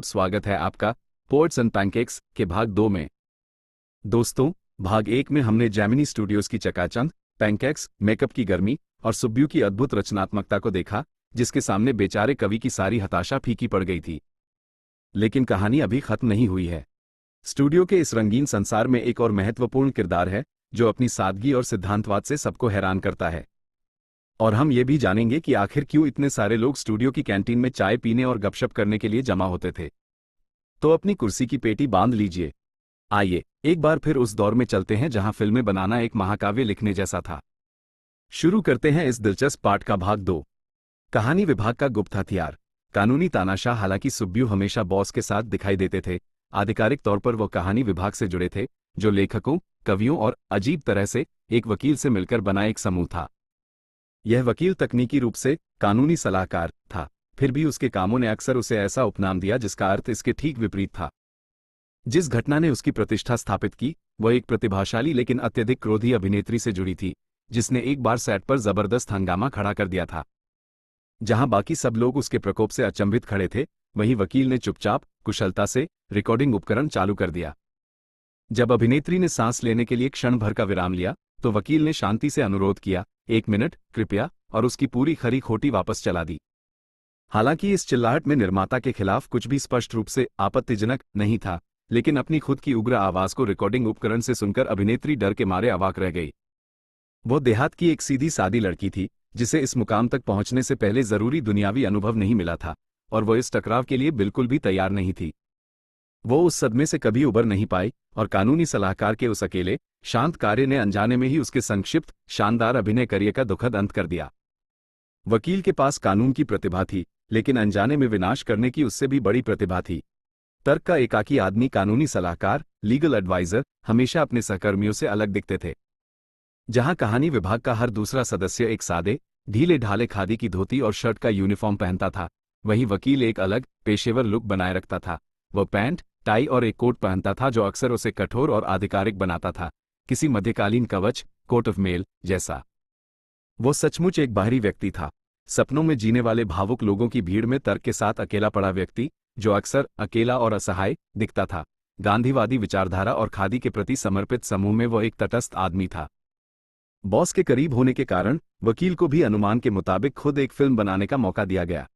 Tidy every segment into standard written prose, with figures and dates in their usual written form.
स्वागत है आपका पोर्ट्स एंड पैनकेक्स के भाग 2 में। दोस्तों, भाग 1 में हमने जेमिनी स्टूडियोज की चकाचौंध, पैनकेक्स, मेकअप की गर्मी और सुब्बू की अद्भुत रचनात्मकता को देखा, जिसके सामने बेचारे कवि की सारी हताशा फीकी पड़ गई थी। लेकिन कहानी अभी खत्म नहीं हुई है। स्टूडियो के इस रंगीन संसार में एक और महत्वपूर्ण किरदार है जो अपनी सादगी और सिद्धांतवाद से सबको हैरान करता है। और हम ये भी जानेंगे कि आखिर क्यों इतने सारे लोग स्टूडियो की कैंटीन में चाय पीने और गपशप करने के लिए जमा होते थे। तो अपनी कुर्सी की पेटी बांध लीजिए। आइए एक बार फिर उस दौर में चलते हैं जहां फिल्में बनाना एक महाकाव्य लिखने जैसा था। शुरू करते हैं इस दिलचस्प पाठ का भाग 2। कहानी विभाग का गुप्त हथियार, कानूनी तानाशाह। हालांकि सुब्बू हमेशा बॉस के साथ दिखाई देते थे, आधिकारिक तौर पर वो कहानी विभाग से जुड़े थे, जो लेखकों, कवियों और अजीब तरह से एक वकील से मिलकर बना एक समूह था। यह वकील तकनीकी रूप से कानूनी सलाहकार था, फिर भी उसके कामों ने अक्सर उसे ऐसा उपनाम दिया जिसका अर्थ इसके ठीक विपरीत था। जिस घटना ने उसकी प्रतिष्ठा स्थापित की, वह एक प्रतिभाशाली लेकिन अत्यधिक क्रोधी अभिनेत्री से जुड़ी थी, जिसने एक बार सेट पर जबरदस्त हंगामा खड़ा कर दिया था। जहां बाकी सब लोग उसके प्रकोप से अचंभित खड़े थे, वहीं वकील ने चुपचाप, कुशलता से रिकॉर्डिंग उपकरण चालू कर दिया। जब अभिनेत्री ने सांस लेने के लिए क्षण भर का विराम लिया, तो वकील ने शांति से अनुरोध किया, 1 मिनट कृपया, और उसकी पूरी खरी खोटी वापस चला दी। हालांकि इस चिल्लाहट में निर्माता के खिलाफ कुछ भी स्पष्ट रूप से आपत्तिजनक नहीं था, लेकिन अपनी खुद की उग्र आवाज को रिकॉर्डिंग उपकरण से सुनकर अभिनेत्री डर के मारे अवाक रह गई। वो देहात की एक सीधी सादी लड़की थी, जिसे इस मुकाम तक पहुंचने से पहले जरूरी दुनियावी अनुभव नहीं मिला था, और वो इस टकराव के लिए बिल्कुल भी तैयार नहीं थी। वो उस सदमे से कभी उबर नहीं पाई, और कानूनी सलाहकार के उस अकेले, शांत कार्य ने अनजाने में ही उसके संक्षिप्त, शानदार अभिनय करियर का दुखद अंत कर दिया। वकील के पास कानून की प्रतिभा थी, लेकिन अनजाने में विनाश करने की उससे भी बड़ी प्रतिभा थी। तर्क का एकाकी आदमी कानूनी सलाहकार, लीगल एडवाइजर, हमेशा अपने सहकर्मियों से अलग दिखते थे। जहां कहानी विभाग का हर दूसरा सदस्य एक सादे, ढीले ढाले खादी की धोती और शर्ट का यूनिफॉर्म पहनता था, वहीं वकील एक अलग, पेशेवर लुक बनाए रखता था। वह पैंट, टाई और एक कोट पहनता था जो अक्सर उसे कठोर और आधिकारिक बनाता था, किसी मध्यकालीन कवच, कोट ऑफ मेल जैसा। वो सचमुच एक बाहरी व्यक्ति था, सपनों में जीने वाले भावुक लोगों की भीड़ में तर्क के साथ अकेला पड़ा व्यक्ति, जो अक्सर अकेला और असहाय दिखता था। गांधीवादी विचारधारा और खादी के प्रति समर्पित समूह में वो एक तटस्थ आदमी था। बॉस के करीब होने के कारण वकील को भी अनुमान के मुताबिक खुद एक फिल्म बनाने का मौका दिया गया।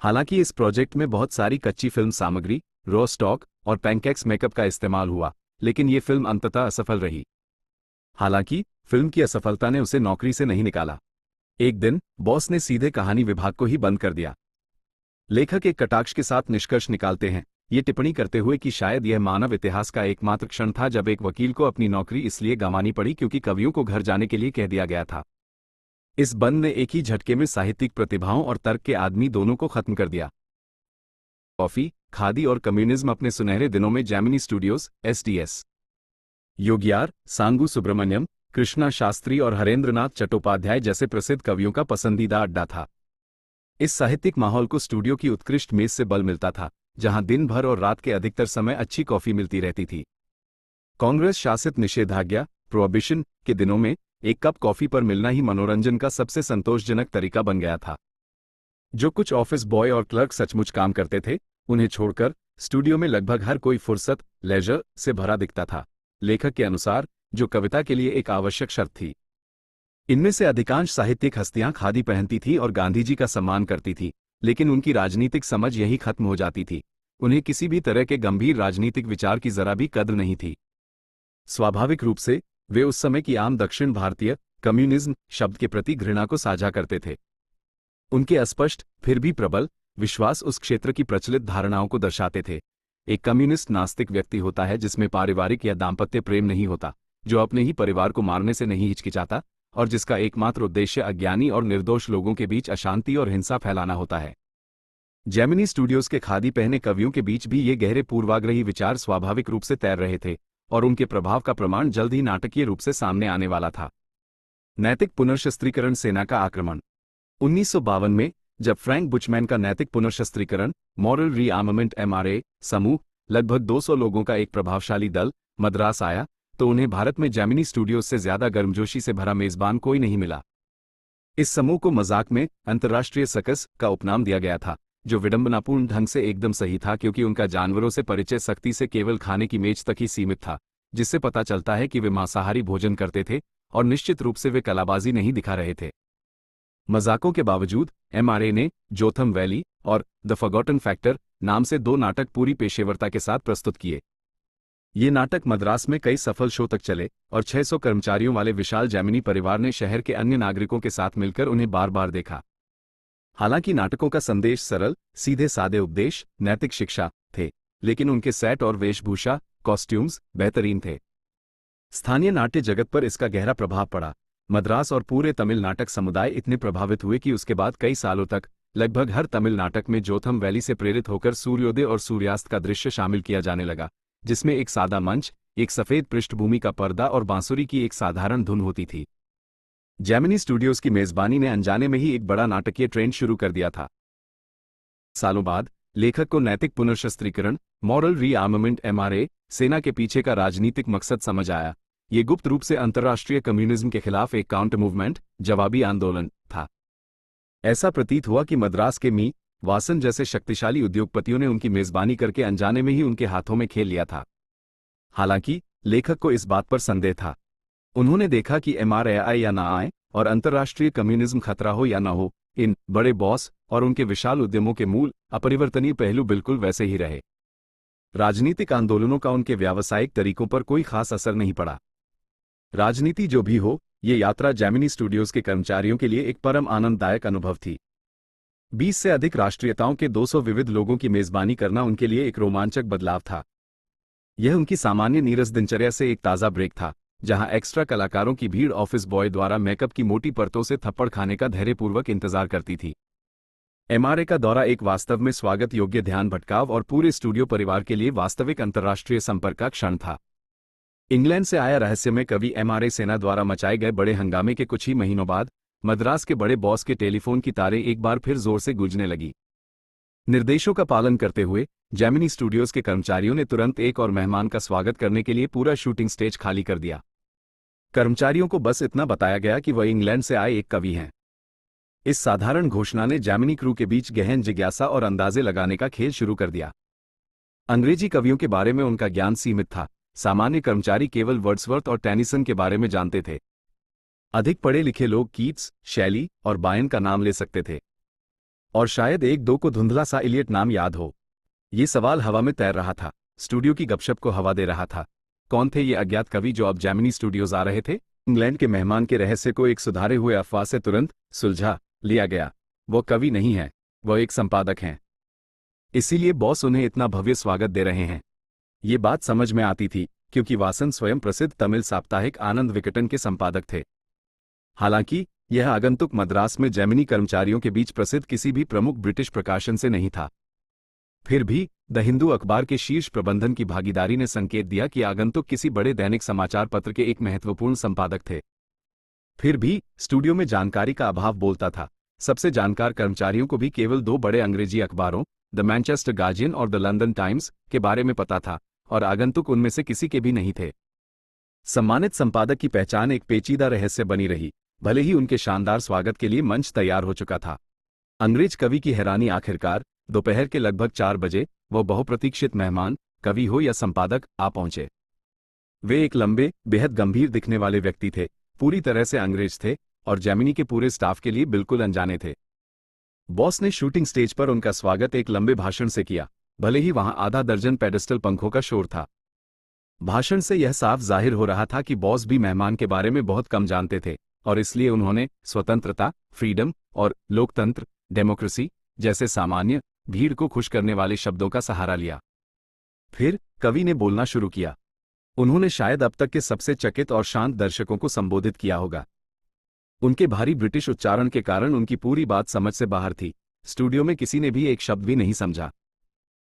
हालांकि इस प्रोजेक्ट में बहुत सारी कच्ची फिल्म सामग्री, रॉ स्टॉक और पैनकेक्स मेकअप का इस्तेमाल हुआ, लेकिन ये फिल्म अंततः असफल रही। हालांकि फिल्म की असफलता ने उसे नौकरी से नहीं निकाला। एक दिन बॉस ने सीधे कहानी विभाग को ही बंद कर दिया। लेखक एक कटाक्ष के साथ निष्कर्ष निकालते हैं, ये टिप्पणी करते हुए कि शायद यह मानव इतिहास का एकमात्र क्षण था जब एक वकील को अपनी नौकरी इसलिए गंवानी पड़ी क्योंकि कवियों को घर जाने के लिए कह दिया गया था। इस बंद ने एक ही झटके में साहित्यिक प्रतिभाओं और तर्क के आदमी दोनों को खत्म कर दिया। कॉफी, खादी और कम्युनिज्म अपने सुनहरे दिनों में जेमिनी स्टूडियोज, एसडीएस, योगियार, सांगू सुब्रमण्यम, कृष्णा शास्त्री और हरेंद्रनाथ चट्टोपाध्याय जैसे प्रसिद्ध कवियों का पसंदीदा अड्डा था। इस साहित्यिक माहौल को स्टूडियो की उत्कृष्ट मेज से बल मिलता था, जहां दिन भर और रात के अधिकतर समय अच्छी कॉफी मिलती रहती थी। कांग्रेस शासित निषेधाज्ञा, प्रोहिबिशन के दिनों में एक कप कॉफी पर मिलना ही मनोरंजन का सबसे संतोषजनक तरीका बन गया था। जो कुछ ऑफिस बॉय और क्लर्क सचमुच काम करते थे, उन्हें छोड़कर स्टूडियो में लगभग हर कोई फुर्सत, लेजर से भरा दिखता था, लेखक के अनुसार, जो कविता के लिए एक आवश्यक शर्त थी। इनमें से अधिकांश साहित्यिक हस्तियां खादी पहनती थी और गांधी जी का सम्मान करती थी, लेकिन उनकी राजनीतिक समझ यही खत्म हो जाती थी। उन्हें किसी भी तरह के गंभीर राजनीतिक विचार की जरा भी कद्र नहीं थी। स्वाभाविक रूप से वे उस समय की आम दक्षिण भारतीय कम्युनिज्म शब्द के प्रति घृणा को साझा करते थे। उनके अस्पष्ट फिर भी प्रबल विश्वास उस क्षेत्र की प्रचलित धारणाओं को दर्शाते थे। एक कम्युनिस्ट नास्तिक व्यक्ति होता है जिसमें पारिवारिक या दाम्पत्य प्रेम नहीं होता, जो अपने ही परिवार को मारने से नहीं हिचकिचाता, और जिसका एकमात्र उद्देश्य अज्ञानी और निर्दोष लोगों के बीच अशांति और हिंसा फैलाना होता है। जेमिनी स्टूडियोज के खादी पहने कवियों के बीच भी ये गहरे पूर्वाग्रही विचार स्वाभाविक रूप से तैर रहे थे, और उनके प्रभाव का प्रमाण जल्द ही नाटकीय रूप से सामने आने वाला था। नैतिक पुनर्शस्त्रीकरण सेना का आक्रमण। 1952 में जब फ्रैंक बुचमैन का नैतिक पुनर्शस्त्रीकरण, मॉरल रीआर्मामेंट एमआरए समूह, लगभग 200 लोगों का एक प्रभावशाली दल मद्रास आया, तो उन्हें भारत में जेमिनी स्टूडियोज से ज्यादा गर्मजोशी से भरा मेजबान कोई नहीं मिला। इस समूह को मजाक में अंतर्राष्ट्रीय सर्कस का उपनाम दिया गया था, जो विडंबनापूर्ण ढंग से एकदम सही था, क्योंकि उनका जानवरों से परिचय सख्ती से केवल खाने की मेज तक ही सीमित था, जिससे पता चलता है कि वे मांसाहारी भोजन करते थे और निश्चित रूप से वे कलाबाजी नहीं दिखा रहे थे। मजाकों के बावजूद एमआरए ने जोथम वैली और द फॉरगॉटन फैक्टर नाम से 2 नाटक पूरी पेशेवरता के साथ प्रस्तुत किए। ये नाटक मद्रास में कई सफल शो तक चले और 600 कर्मचारियों वाले विशाल जेमिनी परिवार ने शहर के अन्य नागरिकों के साथ मिलकर उन्हें बार बार देखा। हालांकि नाटकों का संदेश सरल, सीधे सादे उपदेश, नैतिक शिक्षा थे, लेकिन उनके सेट और वेशभूषा, कॉस्ट्यूम्स बेहतरीन थे। स्थानीय नाट्य जगत पर इसका गहरा प्रभाव पड़ा। मद्रास और पूरे तमिल नाटक समुदाय इतने प्रभावित हुए कि उसके बाद कई सालों तक लगभग हर तमिल नाटक में जोथम वैली से प्रेरित होकर सूर्योदय और सूर्यास्त का दृश्य शामिल किया जाने लगा, जिसमें एक सादा मंच, एक सफेद पृष्ठभूमि का पर्दा और बांसुरी की एक साधारण धुन होती थी। जेमिनी स्टूडियोज की मेजबानी ने अनजाने में ही एक बड़ा नाटकीय ट्रेंड शुरू कर दिया था। सालों बाद लेखक को नैतिक पुनर्शस्त्रीकरण, मॉरल रीआर्ममेंट एमआरए, सेना के पीछे का राजनीतिक मकसद समझ आया। ये गुप्त रूप से अंतर्राष्ट्रीय कम्युनिज्म के खिलाफ एक काउंटर मूवमेंट, जवाबी आंदोलन था। ऐसा प्रतीत हुआ कि मद्रास के मी वासन जैसे शक्तिशाली उद्योगपतियों ने उनकी मेजबानी करके अनजाने में ही उनके हाथों में खेल लिया था। हालांकि लेखक को इस बात पर संदेह था। उन्होंने देखा कि एमआरए आए या ना आए और अंतर्राष्ट्रीय कम्युनिज्म खतरा हो या न हो, इन बड़े बॉस और उनके विशाल उद्यमों के मूल अपरिवर्तनीय पहलू बिल्कुल वैसे ही रहे। राजनीतिक आंदोलनों का उनके व्यावसायिक तरीकों पर कोई खास असर नहीं पड़ा। राजनीति जो भी हो, ये यात्रा जेमिनी स्टूडियोज के कर्मचारियों के लिए एक परम आनंददायक अनुभव थी। 20 से अधिक राष्ट्रीयताओं के 200 विविध लोगों की मेजबानी करना उनके लिए एक रोमांचक बदलाव था। यह उनकी सामान्य नीरस दिनचर्या से एक ताज़ा ब्रेक था, जहां एक्स्ट्रा कलाकारों की भीड़ ऑफिस बॉय द्वारा मेकअप की मोटी परतों से थप्पड़ खाने का धैर्यपूर्वक इंतजार करती थी। एमआरए का दौरा एक वास्तव में स्वागत योग्य ध्यान भटकाव और पूरे स्टूडियो परिवार के लिए वास्तविक अंतर्राष्ट्रीय संपर्क का क्षण था। इंग्लैंड से आया रहस्यमय कवि एमआरए सेना द्वारा मचाए गए बड़े हंगामे के कुछ ही महीनों बाद मद्रास के बड़े बॉस के टेलीफोन की तारें एक बार फिर जोर से गूंजने लगी। निर्देशों का पालन करते हुए जेमिनी स्टूडियोज के कर्मचारियों ने तुरंत एक और मेहमान का स्वागत करने के लिए पूरा शूटिंग स्टेज खाली कर दिया। कर्मचारियों को बस इतना बताया गया कि वह इंग्लैंड से आए एक कवि हैं। इस साधारण घोषणा ने जेमिनी क्रू के बीच गहन जिज्ञासा और अंदाजे लगाने का खेल शुरू कर दिया। अंग्रेजी कवियों के बारे में उनका ज्ञान सीमित था। सामान्य कर्मचारी केवल वर्ड्सवर्थ और टेनिसन के बारे में जानते थे। अधिक पढ़े लिखे लोग कीट्स, शैली और बायन का नाम ले सकते थे, और शायद एक दो को धुंधला सा इलियट नाम याद हो। ये सवाल हवा में तैर रहा था, स्टूडियो की गपशप को हवा दे रहा था। कौन थे ये अज्ञात कवि जो अब जेमिनी स्टूडियोज आ रहे थे? इंग्लैंड के मेहमान के रहस्य को एक सुधारे हुए अफवाह से तुरंत सुलझा लिया गया। वो कवि नहीं है, वह एक संपादक हैं। इसीलिए बॉस उन्हें इतना भव्य स्वागत दे रहे हैं। ये बात समझ में आती थी, क्योंकि वासन स्वयं प्रसिद्ध तमिल साप्ताहिक आनंद विकटन के संपादक थे। हालांकि यह आगंतुक मद्रास में जेमिनी कर्मचारियों के बीच प्रसिद्ध किसी भी प्रमुख ब्रिटिश प्रकाशन से नहीं था। फिर भी द हिंदू अखबार के शीर्ष प्रबंधन की भागीदारी ने संकेत दिया कि आगंतुक किसी बड़े दैनिक समाचार पत्र के एक महत्वपूर्ण संपादक थे। फिर भी स्टूडियो में जानकारी का अभाव बोलता था। सबसे जानकार कर्मचारियों को भी केवल 2 बड़े अंग्रेजी अखबारों, द मैनचेस्टर गार्जियन और द लंदन टाइम्स, के बारे में पता था, और आगंतुक उनमें से किसी के भी नहीं थे। सम्मानित संपादक की पहचान एक पेचीदा रहस्य बनी रही, भले ही उनके शानदार स्वागत के लिए मंच तैयार हो चुका था। अंग्रेज कवि की हैरानी आखिरकार दोपहर के लगभग 4 बजे वह बहुप्रतीक्षित मेहमान, कवि हो या संपादक, आ पहुंचे। वे एक लंबे, बेहद गंभीर दिखने वाले व्यक्ति थे, पूरी तरह से अंग्रेज थे और जेमिनी के पूरे स्टाफ के लिए बिल्कुल अनजाने थे। बॉस ने शूटिंग स्टेज पर उनका स्वागत एक लंबे भाषण से किया, भले ही वहां आधा दर्जन पेडेस्टल पंखों का शोर था। भाषण से यह साफ जाहिर हो रहा था कि बॉस भी मेहमान के बारे में बहुत कम जानते थे, और इसलिए उन्होंने स्वतंत्रता, फ्रीडम और लोकतंत्र, डेमोक्रेसी जैसे सामान्य, भीड़ को खुश करने वाले शब्दों का सहारा लिया। फिर कवि ने बोलना शुरू किया। उन्होंने शायद अब तक के सबसे चकित और शांत दर्शकों को संबोधित किया होगा। उनके भारी ब्रिटिश उच्चारण के कारण उनकी पूरी बात समझ से बाहर थी। स्टूडियो में किसी ने भी एक शब्द भी नहीं समझा।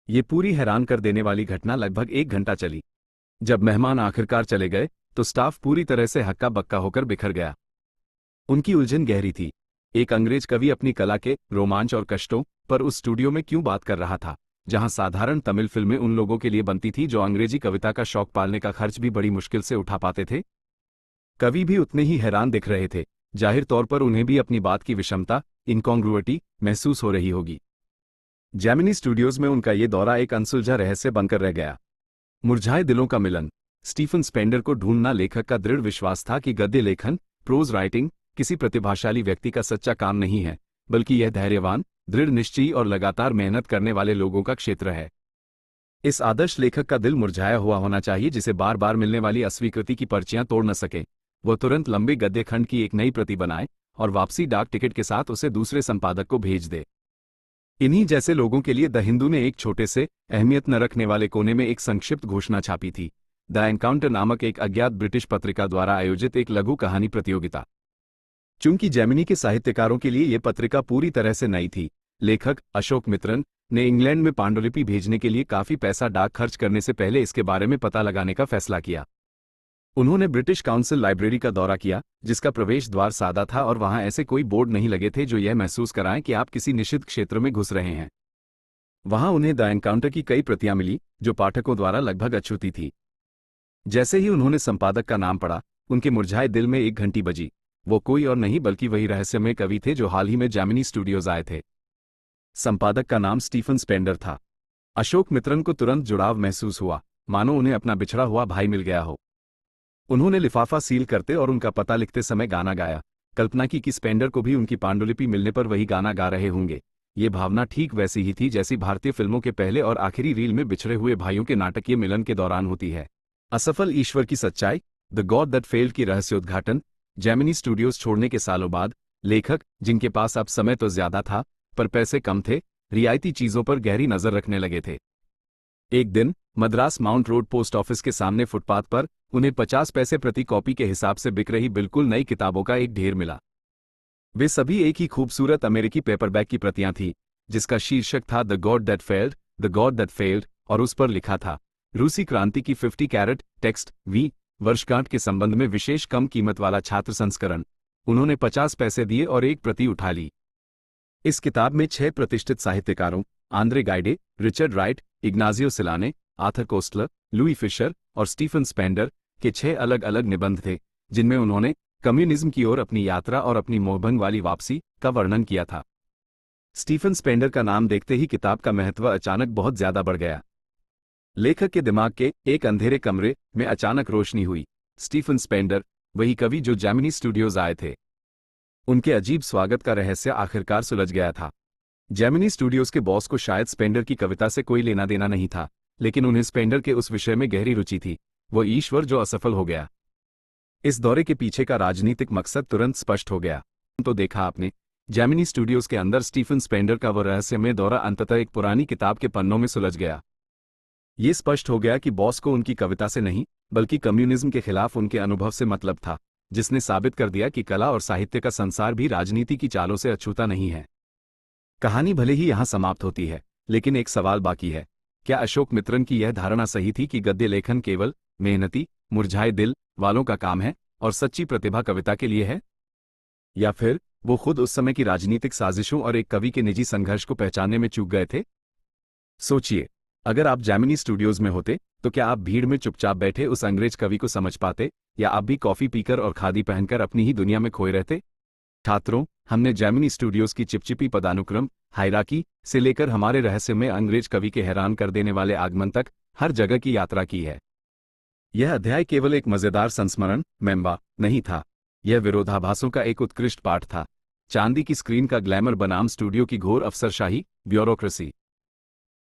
ये पूरी हैरान कर देने वाली घटना लगभग 1 घंटा चली। जब मेहमान आखिरकार चले गए तो स्टाफ पूरी तरह से हक्का बक्का होकर बिखर गया। उनकी उलझन गहरी थी। एक अंग्रेज कवि अपनी कला के रोमांच और कष्टों पर उस स्टूडियो में क्यों बात कर रहा था, जहां साधारण तमिल फिल्में उन लोगों के लिए बनती थी जो अंग्रेजी कविता का शौक पालने का खर्च भी बड़ी मुश्किल से उठा पाते थे? कवि भी उतने ही हैरान दिख रहे थे। जाहिर तौर पर उन्हें भी अपनी बात की विषमता, इनकॉन्ग्रुइटी महसूस हो रही होगी। जेमिनी स्टूडियोज में उनका ये दौरा एक अनसुलझा रहस्य बनकर रह गया। मुरझाए दिलों का मिलन। स्टीफन स्पेंडर को ढूंढना लेखक का दृढ़ विश्वास था कि गद्य लेखन, प्रोज राइटिंग किसी प्रतिभाशाली व्यक्ति का सच्चा काम नहीं है, बल्कि यह धैर्यवान, दृढ़ निश्चयी और लगातार मेहनत करने वाले लोगों का क्षेत्र है। इस आदर्श लेखक का दिल मुरझाया हुआ होना चाहिए, जिसे बार बार मिलने वाली अस्वीकृति की पर्चियां तोड़ न सके। वह तुरंत लंबे गद्य खंड की एक नई प्रति बनाए और वापसी डाक टिकट के साथ उसे दूसरे संपादक को भेज दे। इन्हीं जैसे लोगों के लिए द हिंदू ने एक छोटे से, अहमियत न रखने वाले कोने में एक संक्षिप्त घोषणा छापी थी। द एनकाउंटर नामक एक अज्ञात ब्रिटिश पत्रिका द्वारा आयोजित एक लघु कहानी प्रतियोगिता। चूंकि जेमिनी के साहित्यकारों के लिए यह पत्रिका पूरी तरह से नई थी, लेखक अशोक मित्रन ने इंग्लैंड में पांडुलिपि भेजने के लिए काफी पैसा डाक खर्च करने से पहले इसके बारे में पता लगाने का फैसला किया। उन्होंने ब्रिटिश काउंसिल लाइब्रेरी का दौरा किया, जिसका प्रवेश द्वार सादा था और वहां ऐसे कोई बोर्ड नहीं लगे थे जो यह महसूस कराएं कि आप किसी निश्चित क्षेत्र में घुस रहे हैं। वहां उन्हें द एनकाउंटर की कई प्रतियां मिली, जो पाठकों द्वारा लगभग अछूती थी। जैसे ही उन्होंने संपादक का नाम पढ़ा, उनके मुरझाए दिल में एक घंटी बजी। वो कोई और नहीं बल्कि वही रहस्यमय कवि थे जो हाल ही में जेमिनी स्टूडियोज आए थे। संपादक का नाम स्टीफन स्पेंडर था। अशोक मित्रन को तुरंत जुड़ाव महसूस हुआ, मानो उन्हें अपना बिछड़ा हुआ भाई मिल गया हो। उन्होंने लिफाफा सील करते और उनका पता लिखते समय गाना गाया, कल्पना की कि स्पेंडर को भी उनकी पांडुलिपि मिलने पर वही गाना गा रहे होंगे। ये भावना ठीक वैसी ही थी जैसी भारतीय फिल्मों के पहले और आखिरी रील में बिछड़े हुए भाइयों के नाटकीय मिलन के दौरान होती है। असफल ईश्वर की सच्चाई, द गॉड दैट फेल्ड की रहस्योद्घाटन। जेमिनी स्टूडियोज छोड़ने के सालों बाद लेखक, जिनके पास अब समय तो ज्यादा था पर पैसे कम थे, रियायती चीजों पर गहरी नजर रखने लगे थे। एक दिन Madras mount road post office के सामने फुटपाथ पर उन्हें 50 पैसे प्रति कॉपी के हिसाब से बिक रही बिल्कुल नई किताबों का एक ढेर मिला। वे सभी एक ही खूबसूरत अमेरिकी पेपरबैक की प्रतियां थीं, जिसका शीर्षक था the God that failed, the God that failed, और उस पर लिखा था रूसी क्रांति की 50 कैरेट टेक्स्ट वी वर्षगांठ के संबंध में विशेष कम कीमत वाला छात्र संस्करण। उन्होंने 50 पैसे दिए और एक प्रति उठा ली। इस किताब में 6 प्रतिष्ठित साहित्यकारों, Andre Gide, Richard Wright, Ignazio Silone, Arthur Koestler, Louis Fischer और स्टीफन स्पेंडर के 6 अलग अलग निबंध थे, जिनमें उन्होंने कम्युनिज्म की ओर अपनी यात्रा और अपनी मोहभंग वाली वापसी का वर्णन किया था। स्टीफन स्पेंडर का नाम देखते ही किताब का महत्व अचानक बहुत ज्यादा बढ़ गया। लेखक के दिमाग के एक अंधेरे कमरे में अचानक रोशनी हुई। स्टीफन स्पेंडर, वही कवि जो जेमिनी स्टूडियोज आए थे। उनके अजीब स्वागत का रहस्य आखिरकार सुलझ गया था। जेमिनी स्टूडियोज के बॉस को शायद स्पेंडर की कविता से कोई लेना देना नहीं था, लेकिन उन्हें स्पेंडर के उस विषय में गहरी रुचि थी, वो ईश्वर जो असफल हो गया। इस दौरे के पीछे का राजनीतिक मकसद तुरंत स्पष्ट हो गया। तो देखा आपने, जेमिनी स्टूडियोज के अंदर स्टीफन स्पेंडर का वह रहस्यमय दौरा अंततः एक पुरानी किताब के पन्नों में सुलझ गया। ये स्पष्ट हो गया कि बॉस को उनकी कविता से नहीं, बल्कि कम्युनिज्म के खिलाफ उनके अनुभव से मतलब था, जिसने साबित कर दिया कि कला और साहित्य का संसार भी राजनीति की चालों से अछूता नहीं है। कहानी भले ही यहां समाप्त होती है, लेकिन एक सवाल बाकी है। क्या अशोक मित्रन की यह धारणा सही थी कि गद्य लेखन केवल मेहनती, मुरझाए दिल वालों का काम है और सच्ची प्रतिभा कविता के लिए है? या फिर वो खुद उस समय की राजनीतिक साजिशों और एक कवि के निजी संघर्ष को पहचानने में चूक गए थे? सोचिए, अगर आप जेमिनी स्टूडियोज में होते तो क्या आप भीड़ में चुपचाप बैठे उस अंग्रेज कवि को समझ पाते, या आप भी कॉफी पीकर और खादी पहनकर अपनी ही दुनिया में खोए रहते? छात्रों, हमने जेमिनी स्टूडियोज की चिपचिपी पदानुक्रम हायरार्की से लेकर हमारे रहस्य में अंग्रेज कवि के हैरान कर देने वाले आगमन तक हर जगह की यात्रा की है। यह अध्याय केवल एक मजेदार संस्मरण मेम्बा नहीं था, यह विरोधाभासों का एक उत्कृष्ट पाठ था। चांदी की स्क्रीन का ग्लैमर बनाम स्टूडियो की घोर अफसरशाही, ब्यूरोक्रेसी।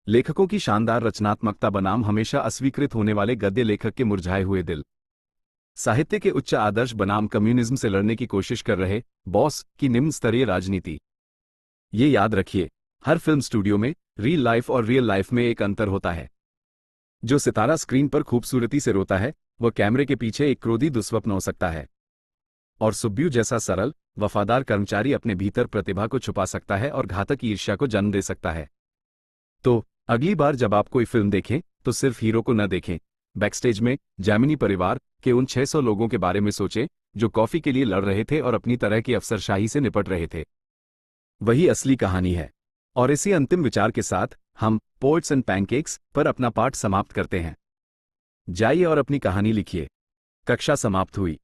लेखकों की शानदार रचनात्मकता बनाम हमेशा अस्वीकृत होने वाले गद्य लेखक के मुरझाए हुए दिल। साहित्य के उच्च आदर्श बनाम कम्युनिज्म से लड़ने की कोशिश कर रहे बॉस की निम्न स्तरीय राजनीति। ये याद रखिए, हर फिल्म स्टूडियो में रियल लाइफ और रियल लाइफ में एक अंतर होता है। जो सितारा स्क्रीन पर खूबसूरती से रोता है, वह कैमरे के पीछे एक क्रोधी दुस्वप्न हो सकता है। और सुब्बू जैसा सरल, वफादार कर्मचारी अपने भीतर प्रतिभा को छुपा सकता है और घातक ईर्ष्या को जन्म दे सकता है। तो अगली बार जब आप कोई फिल्म देखें तो सिर्फ हीरो को न देखें, बैकस्टेज में जेमिनी परिवार के उन 600 लोगों के बारे में सोचें जो कॉफी के लिए लड़ रहे थे और अपनी तरह की अफसरशाही से निपट रहे थे। वही असली कहानी है। और इसी अंतिम विचार के साथ हम पोएट्स एंड पैनकेक्स पर अपना पाठ समाप्त करते हैं। जाइए और अपनी कहानी लिखिए। कक्षा समाप्त हुई।